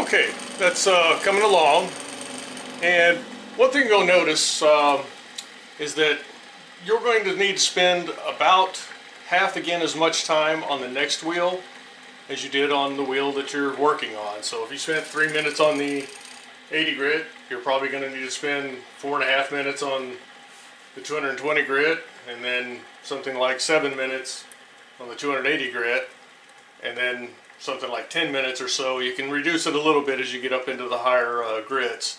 Okay, that's coming along, and one thing you'll notice is that you're going to need to spend about half again as much time on the next wheel as you did on the wheel that you're working on. So if you spent 3 minutes on the 80 grit, you're probably going to need to spend 4.5 minutes on the 220 grit, and then something like 7 minutes on the 280 grit, and then something like 10 minutes or so. You can reduce it a little bit as you get up into the higher grits,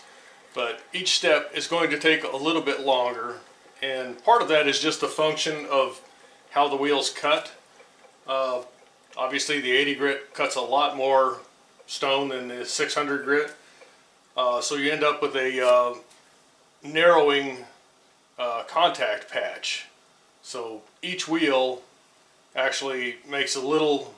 but each step is going to take a little bit longer, and part of that is just a function of how the wheels cut. Obviously the 80 grit cuts a lot more stone than the 600 grit, so you end up with a narrowing contact patch. So each wheel actually makes a little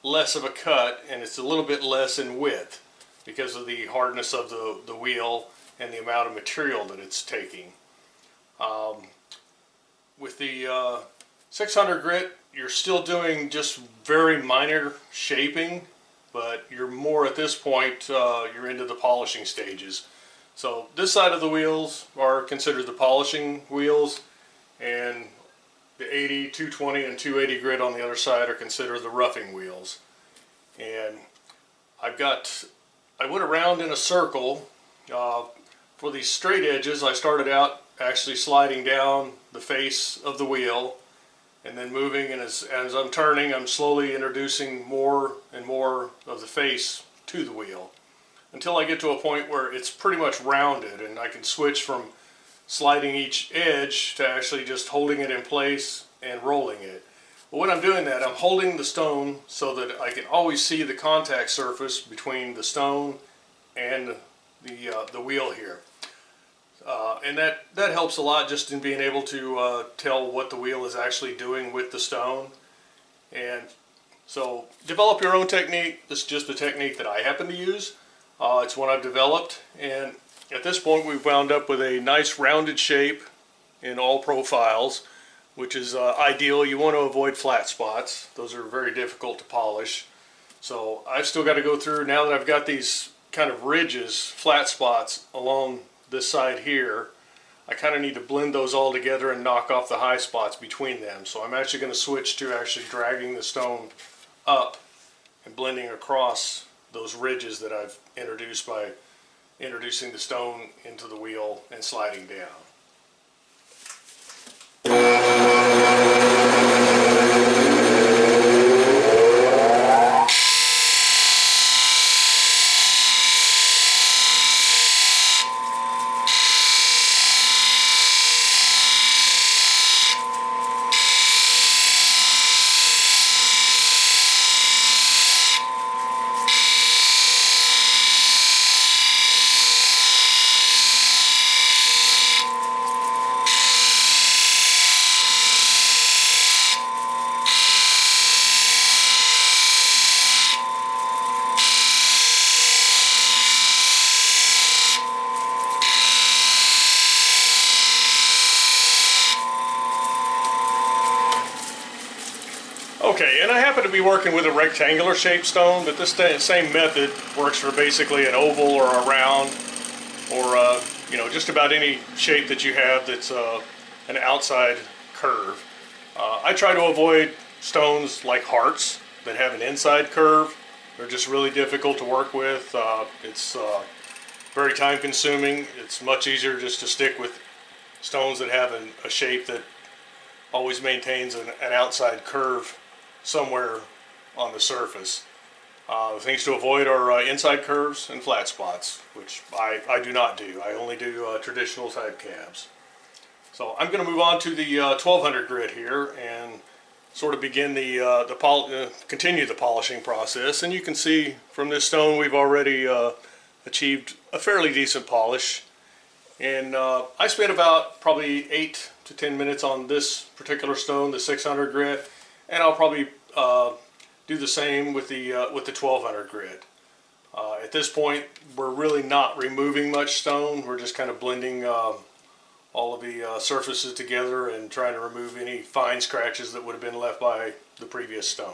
less of a cut, and it's a little bit less in width because of the hardness of the wheel and the amount of material that it's taking. With the 600 grit, you're still doing just very minor shaping, but you're more at this point, you're into the polishing stages. So this side of the wheels are considered the polishing wheels, and the 80, 220, and 280 grit on the other side are considered the roughing wheels. And I went around in a circle. For these straight edges, I started out actually sliding down the face of the wheel and then moving, and as I'm turning, I'm slowly introducing more and more of the face to the wheel until I get to a point where it's pretty much rounded, and I can switch from sliding each edge to actually just holding it in place and rolling it. But when I'm doing that, I'm holding the stone so that I can always see the contact surface between the stone and the wheel here. And that helps a lot just in being able to tell what the wheel is actually doing with the stone. And so develop your own technique. This is just the technique that I happen to use. It's one I've developed, and at this point we've wound up with a nice rounded shape in all profiles, which is ideal. You want to avoid flat spots. Those are very difficult to polish. So I've still got to go through, now that I've got these kind of ridges, flat spots along this side here, I kind of need to blend those all together and knock off the high spots between them. So I'm actually going to switch to actually dragging the stone up and blending across those ridges that I've introduced by introducing the stone into the wheel and sliding down. Okay, and I happen to be working with a rectangular shaped stone, but this same method works for basically an oval or a round, or you know, just about any shape that you have that's an outside curve. I try to avoid stones like hearts that have an inside curve. They're just really difficult to work with. It's very time consuming. It's much easier just to stick with stones that have a shape that always maintains an outside curve somewhere on the surface. The things to avoid are inside curves and flat spots, which I do not do. I only do traditional type cabs. So I'm going to move on to the 1200 grit here and sort of begin continue the polishing process. And you can see from this stone we've already achieved a fairly decent polish. And I spent about probably 8 to 10 minutes on this particular stone, the 600 grit, and I'll probably do the same with the 1200 grit. At this point, we're really not removing much stone. We're just kind of blending all of the surfaces together and trying to remove any fine scratches that would have been left by the previous stone.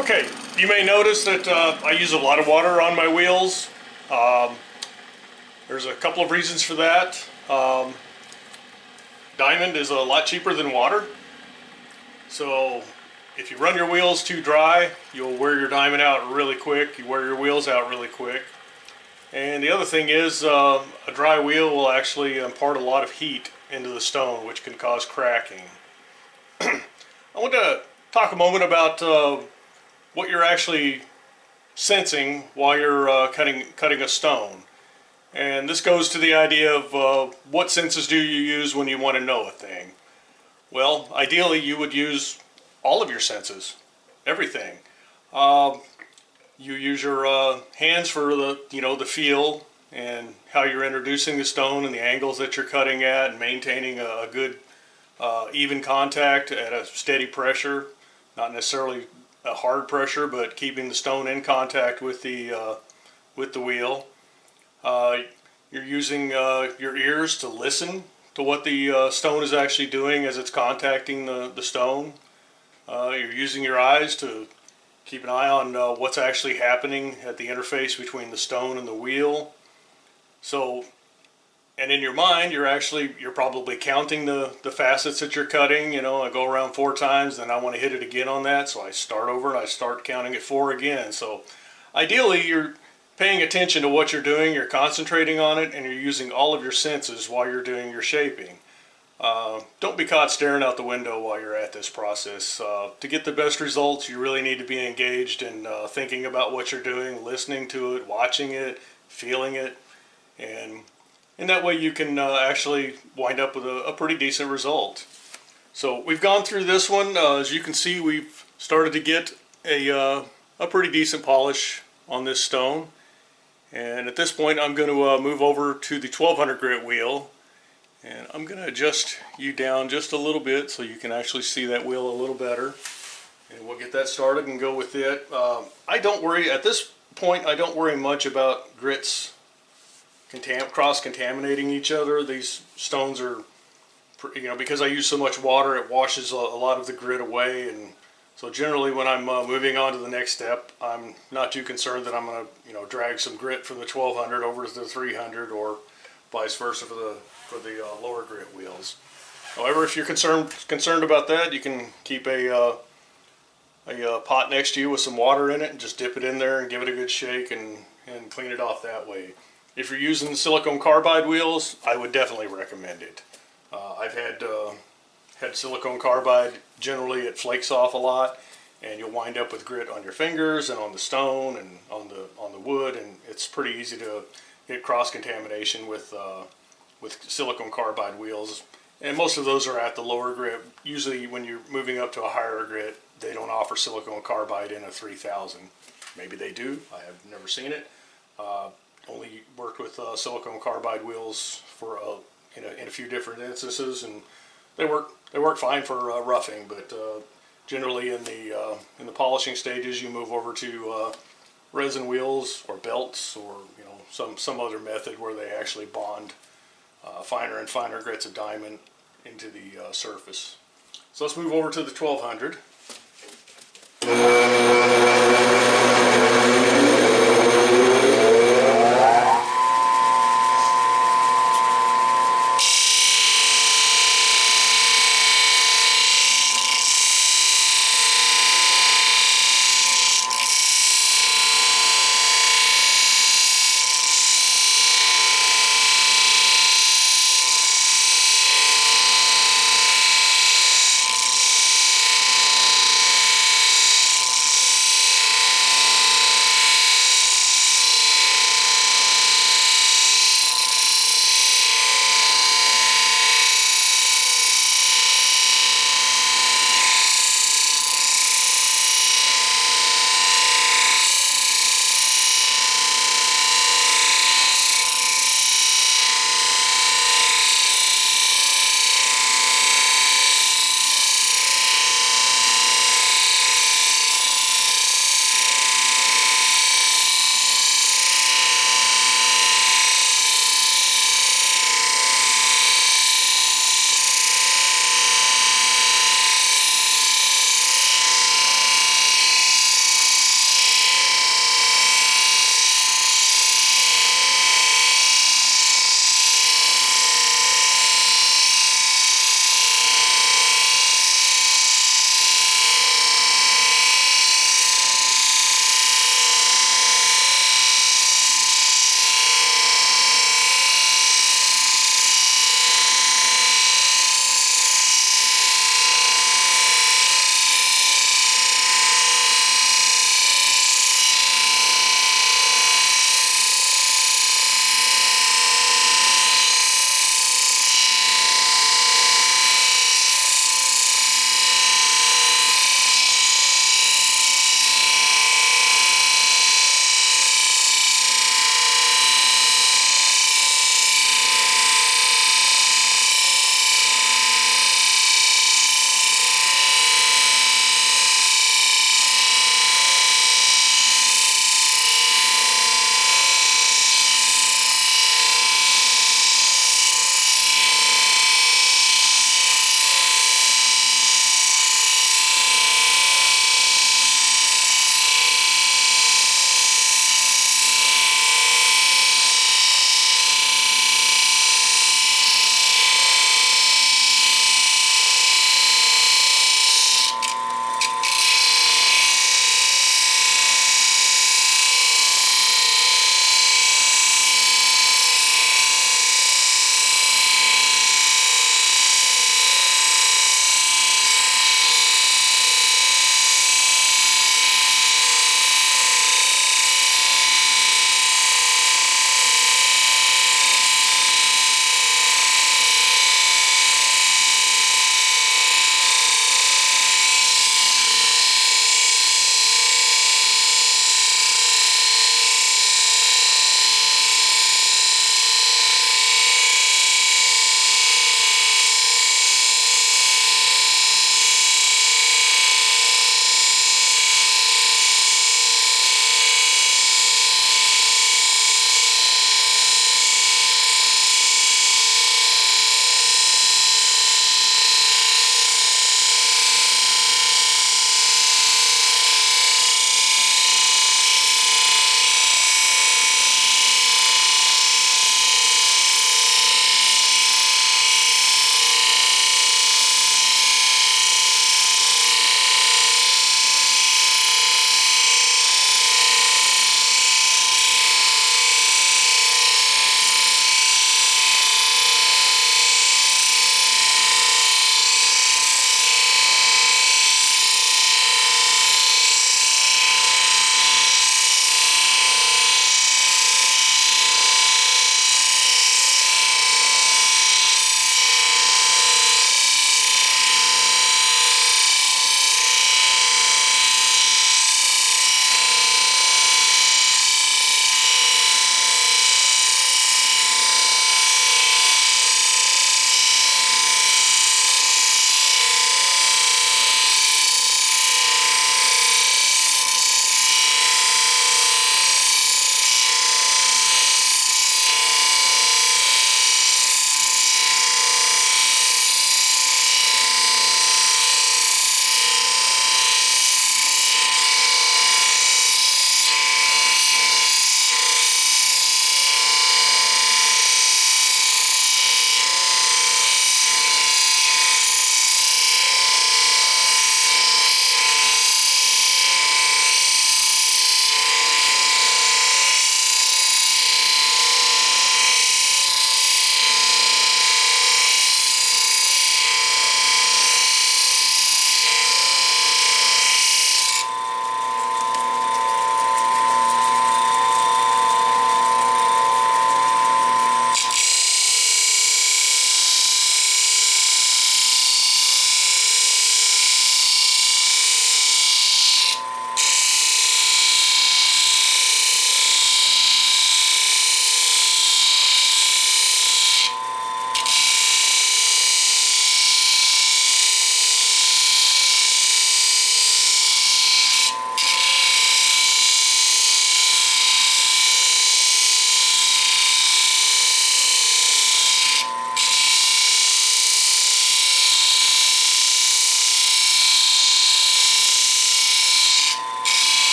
Okay, you may notice that I use a lot of water on my wheels. There's a couple of reasons for that. Diamond is a lot cheaper than water. So if you run your wheels too dry, you'll wear your diamond out really quick. You wear your wheels out really quick. And the other thing is a dry wheel will actually impart a lot of heat into the stone, which can cause cracking. I want to talk a moment about what you're actually sensing while you're cutting a stone. And this goes to the idea of what senses do you use when you want to know a thing. Well, ideally you would use all of your senses, everything. You use your hands for the feel and how you're introducing the stone and the angles that you're cutting at, and maintaining a good even contact at a steady pressure, not necessarily a hard pressure, but keeping the stone in contact with the wheel. You're using your ears to listen to what the stone is actually doing as it's contacting the stone. You're using your eyes to keep an eye on what's actually happening at the interface between the stone and the wheel. So, and in your mind, you're probably counting the facets that you're cutting. You know, I go around 4 times, then I want to hit it again on that, so I start over and I start counting at 4 again. So ideally you're paying attention to what you're doing, you're concentrating on it, and you're using all of your senses while you're doing your shaping. Don't be caught staring out the window while you're at this process. To get the best results, you really need to be engaged in thinking about what you're doing, listening to it, watching it, feeling it, and in that way you can actually wind up with a pretty decent result. So we've gone through this one. As you can see, we've started to get a pretty decent polish on this stone. And at this point I'm going to move over to the 1200 grit wheel, and I'm going to adjust you down just a little bit so you can actually see that wheel a little better, and we'll get that started and go with it. I don't worry at this point, I don't worry much about grits cross-contaminating each other. These stones are, because I use so much water, it washes a lot of the grit away, and so generally when I'm moving on to the next step, I'm not too concerned that I'm going to drag some grit from the 1200 over to the 300, or vice versa for the lower grit wheels. However, if you're concerned about that, you can keep a pot next to you with some water in it and just dip it in there and give it a good shake and clean it off that way. If you're using silicone carbide wheels, I would definitely recommend it. I've had silicone carbide. Generally it flakes off a lot, and you'll wind up with grit on your fingers and on the stone and on the wood, and it's pretty easy to get cross-contamination with silicone carbide wheels. And most of those are at the lower grit. Usually when you're moving up to a higher grit, they don't offer silicone carbide in a 3000. Maybe they do, I have never seen it. Only worked with silicone carbide wheels for in a few different instances, and they work fine for roughing. But generally in the polishing stages, you move over to resin wheels or belts, or some other method where they actually bond finer and finer grits of diamond into the surface. So let's move over to the 1200.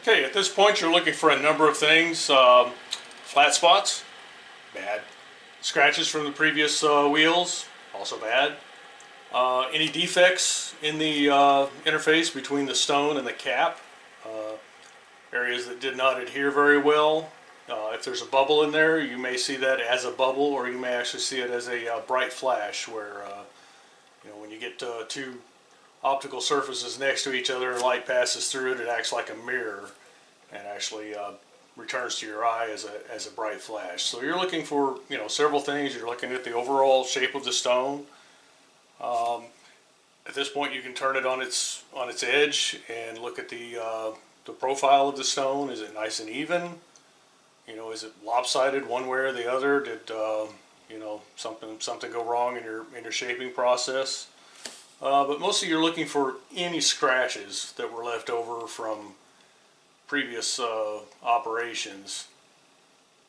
Okay, at this point you're looking for a number of things. Flat spots, bad. Scratches from the previous wheels, also bad. Any defects in the interface between the stone and the cap, areas that did not adhere very well. If there's a bubble in there, you may see that as a bubble, or you may actually see it as a bright flash, where when you get two optical surfaces next to each other and light passes through it, it acts like a mirror and actually returns to your eye as a bright flash. So you're looking for several things. You're looking at the overall shape of the stone. At this point, you can turn it on its edge and look at the profile of the stone. Is it nice and even? Is it lopsided one way or the other? Did something go wrong in your shaping process? But mostly you're looking for any scratches that were left over from previous operations.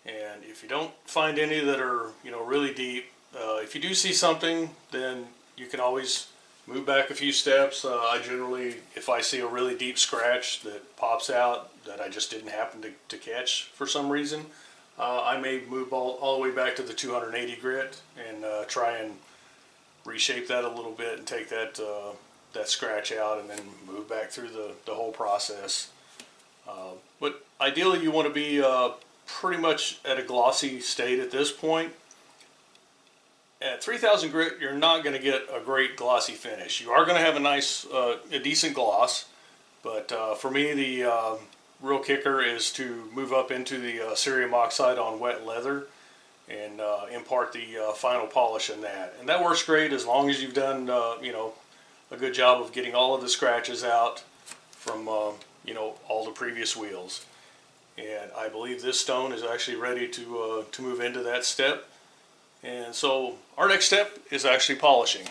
And if you don't find any that are really deep, if you do see something, then you can always move back a few steps. I generally, if I see a really deep scratch that pops out that I just didn't happen to catch for some reason, I may move all the way back to the 280 grit and try and reshape that a little bit and take that scratch out and then move back through the whole process. But ideally you want to be pretty much at a glossy state at this point. At 3000 grit, you're not going to get a great glossy finish. You are going to have a decent gloss, but for me the real kicker is to move up into the cerium oxide on wet leather and impart the final polish in that. And that works great as long as you've done a good job of getting all of the scratches out from all the previous wheels. And I believe this stone is actually ready to move into that step. And so our next step is actually polishing.